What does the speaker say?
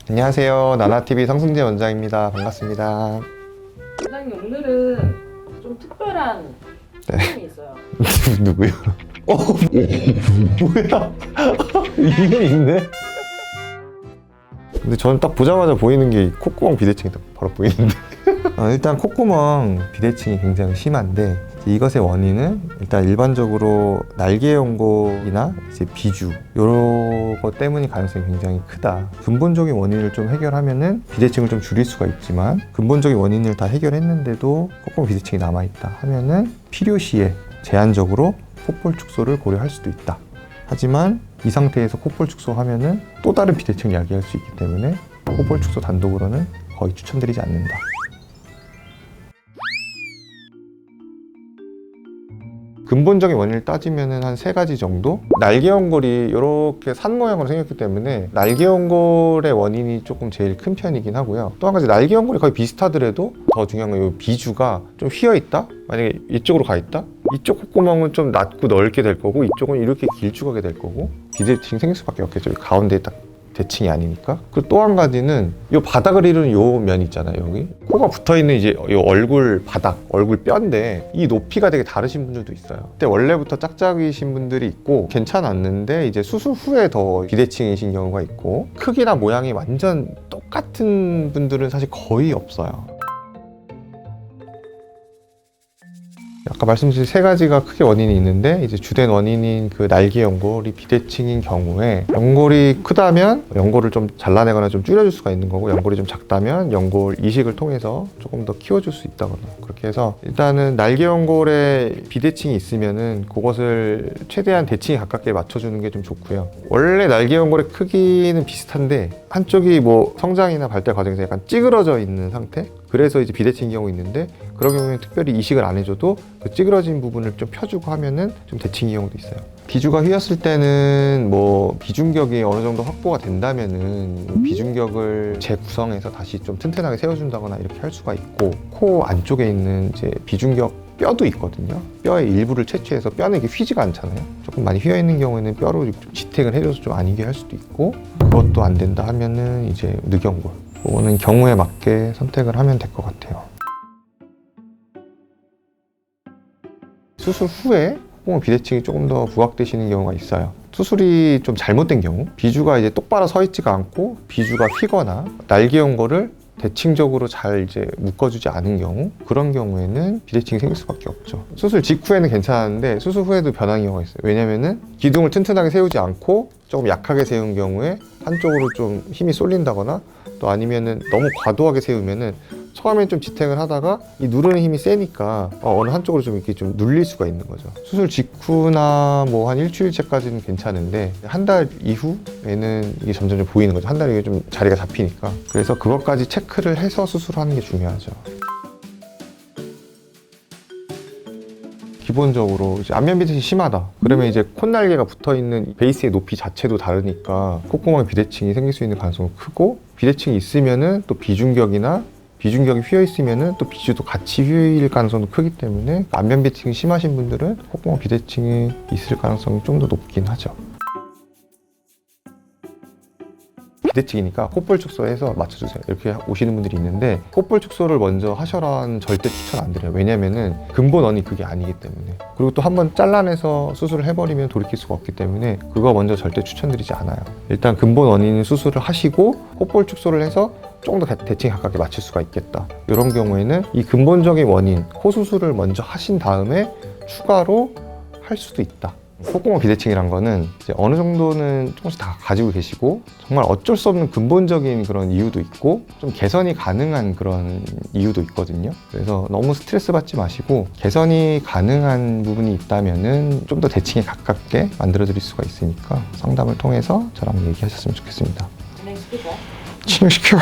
안녕하세요. 나나TV 성승재 원장입니다. 반갑습니다. 원장님, 오늘은 좀 특별한 사연이 있어요. 누구요? 뭐야? 이게 있네? 근데 저는 딱 보자마자 보이는 게 콧구멍 비대칭이 딱 바로 보이는데 일단 콧구멍 비대칭이 굉장히 심한데 이것의 원인은 일단 일반적으로 날개 연골이나 이제 비주 이런 것 때문이 가능성이 굉장히 크다. 근본적인 원인을 좀 해결하면은 비대칭을 좀 줄일 수가 있지만 근본적인 원인을 다 해결했는데도 콧구멍 비대칭이 남아있다 하면은 필요시에 제한적으로 콧볼 축소를 고려할 수도 있다. 하지만 이 상태에서 콧볼 축소하면은 또 다른 비대칭을 야기할 수 있기 때문에 콧볼 축소 단독으로는 거의 추천드리지 않는다. 근본적인 원인을 따지면은 한 3가지 정도? 날개 연골이 이렇게 산 모양으로 생겼기 때문에 날개 연골의 원인이 조금 제일 큰 편이긴 하고요. 또 한 가지 날개 연골이 거의 비슷하더라도 더 중요한 건 이 비주가 좀 휘어 있다? 만약에 이쪽으로 가 있다? 이쪽 콧구멍은 좀 낮고 넓게 될 거고 이쪽은 이렇게 길쭉하게 될 거고 비대칭이 생길 수밖에 없겠죠. 가운데에 딱 대칭이 아니니까. 그리고 또 한 가지는 이 바닥을 이루는 요 면 있잖아요. 여기 코가 붙어있는 이제 요 얼굴 바닥, 얼굴 뼈인데 이 높이가 되게 다르신 분들도 있어요. 근데 원래부터 짝짝이신 분들이 있고 괜찮았는데 이제 수술 후에 더 비대칭이신 경우가 있고 크기나 모양이 완전 똑같은 분들은 사실 거의 없어요. 아까 말씀드린 3가지가 크게 원인이 있는데 이제 주된 원인인 그 날개 연골이 비대칭인 경우에 연골이 크다면 연골을 좀 잘라내거나 좀 줄여줄 수가 있는 거고 연골이 좀 작다면 연골 이식을 통해서 조금 더 키워줄 수 있다거나 그렇게 해서 일단은 날개 연골에 비대칭이 있으면은 그것을 최대한 대칭에 가깝게 맞춰주는 게 좀 좋고요. 원래 날개 연골의 크기는 비슷한데 한쪽이 뭐 성장이나 발달 과정에서 약간 찌그러져 있는 상태? 그래서 이제 비대칭인 경우 있는데 그런 경우에는 특별히 이식을 안 해줘도 그 찌그러진 부분을 좀 펴주고 하면은 좀 대칭인 경우도 있어요. 비주가 휘었을 때는 뭐 비중격이 어느 정도 확보가 된다면은 비중격을 재구성해서 다시 좀 튼튼하게 세워준다거나 이렇게 할 수가 있고 코 안쪽에 있는 이제 비중격 뼈도 있거든요. 뼈의 일부를 채취해서 뼈는 이게 휘지가 않잖아요. 조금 많이 휘어 있는 경우에는 뼈로 좀 지탱을 해줘서 좀 아니게 할 수도 있고 그것도 안 된다 하면은 이제 늑연골. 그거는 경우에 맞게 선택을 하면 될 것 같아요. 수술 후에 콧구멍 비대칭이 조금 더 부각되시는 경우가 있어요. 수술이 좀 잘못된 경우, 비주가 이제 똑바로 서 있지가 않고 비주가 휘거나 날개 연골을 대칭적으로 잘 이제 묶어주지 않은 경우 그런 경우에는 비대칭이 생길 수밖에 없죠. 수술 직후에는 괜찮았는데 수술 후에도 변하는 경우가 있어요. 왜냐면은 기둥을 튼튼하게 세우지 않고 조금 약하게 세운 경우에 한쪽으로 좀 힘이 쏠린다거나 또 아니면은 너무 과도하게 세우면은 처음엔 좀 지탱을 하다가 이 누르는 힘이 세니까 어느 한쪽으로 좀 이렇게 좀 눌릴 수가 있는 거죠. 수술 직후나 뭐 한 일주일째까지는 괜찮은데 한 달 이후에는 이게 점점 좀 보이는 거죠. 한 달이 좀 자리가 잡히니까. 그래서 그것까지 체크를 해서 수술하는 게 중요하죠. 기본적으로 이제 안면 비대칭이 심하다. 그러면 이제 콧날개가 붙어있는 베이스의 높이 자체도 다르니까 콧구멍에 비대칭이 생길 수 있는 가능성은 크고 비대칭이 있으면은 또 비중격이 휘어 있으면은 또 비주도 같이 휘일 가능성도 크기 때문에 안면 비대칭이 심하신 분들은 콧구멍 비대칭이 있을 가능성이 좀 더 높긴 하죠. 비대칭이니까 콧볼 축소해서 맞춰주세요. 이렇게 오시는 분들이 있는데 콧볼 축소를 먼저 하셔라는 절대 추천 안 드려요. 왜냐면은 근본 원인이 그게 아니기 때문에. 그리고 또 한번 잘라내서 수술을 해버리면 돌이킬 수가 없기 때문에 그거 먼저 절대 추천드리지 않아요. 일단 근본 원인 수술을 하시고 콧볼 축소를 해서 조금 더 대칭에 가깝게 맞출 수가 있겠다. 이런 경우에는 이 근본적인 원인, 코 수술을 먼저 하신 다음에 추가로 할 수도 있다. 콧구멍 비대칭이란 거는 이제 어느 정도는 조금씩 다 가지고 계시고 정말 어쩔 수 없는 근본적인 그런 이유도 있고 좀 개선이 가능한 그런 이유도 있거든요. 그래서 너무 스트레스 받지 마시고 개선이 가능한 부분이 있다면은 좀 더 대칭에 가깝게 만들어 드릴 수가 있으니까 상담을 통해서 저랑 얘기하셨으면 좋겠습니다. 진행시키죠. 진행시켜.